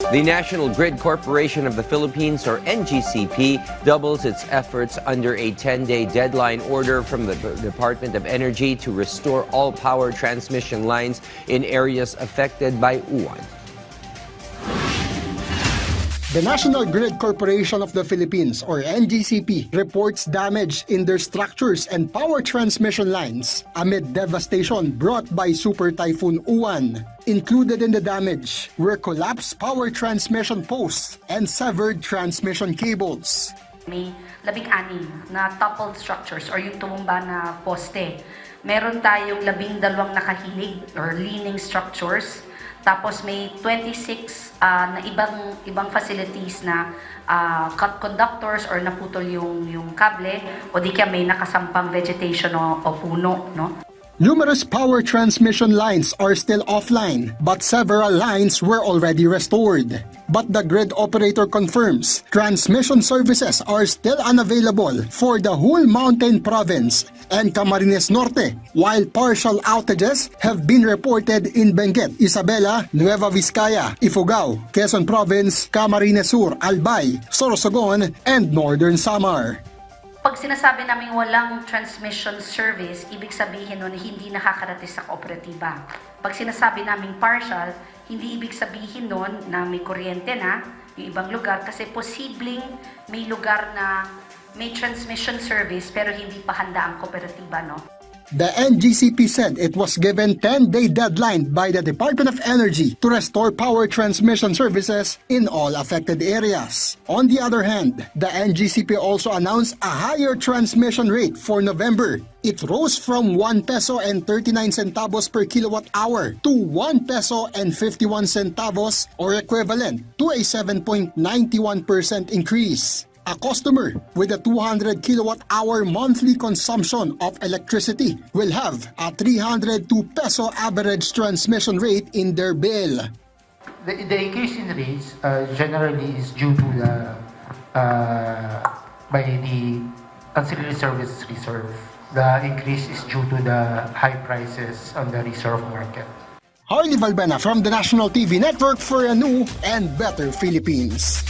The National Grid Corporation of the Philippines, or NGCP, doubles its efforts under a 10-day deadline order from the Department of Energy to restore all power transmission lines in areas affected by uwan. The National Grid Corporation of the Philippines, or NGCP, reports damage in their structures and power transmission lines amid devastation brought by Super Typhoon Uwan. Included in the damage were collapsed power transmission posts and severed transmission cables. May 16 na toppled structures or yung tumumba na poste. Meron tayong 12 nakahilig or leaning structures. Tapos may 26 na ibang facilities na cut conductors or naputol yung kable o di kaya may nakasampang vegetation o puno, no? Numerous power transmission lines are still offline, but several lines were already restored. But the grid operator confirms transmission services are still unavailable for the whole Mountain Province and Camarines Norte, while partial outages have been reported in Benguet, Isabela, Nueva Vizcaya, Ifugao, Quezon Province, Camarines Sur, Albay, Sorsogon, and Northern Samar. Pag sinasabi namin walang transmission service, ibig sabihin nun hindi nakakarating sa kooperatiba. Pag sinasabi namin partial, hindi ibig sabihin nun na may kuryente na yung ibang lugar kasi posibleng may lugar na may transmission service pero hindi pa handa ang kooperatiba, no? The NGCP said it was given 10-day deadline by the Department of Energy to restore power transmission services in all affected areas. On the other hand, the NGCP also announced a higher transmission rate for November. It rose from 1 peso and 39 centavos per kilowatt hour to 1 peso and 51 centavos or equivalent to a 7.91% increase. A customer with a 200 kilowatt-hour monthly consumption of electricity will have a 302 peso average transmission rate in their bill. The increase in rates generally is due to by the ancillary service reserve. The increase is due to the high prices on the reserve market. Harley Valbena from the National TV Network for a new and better Philippines.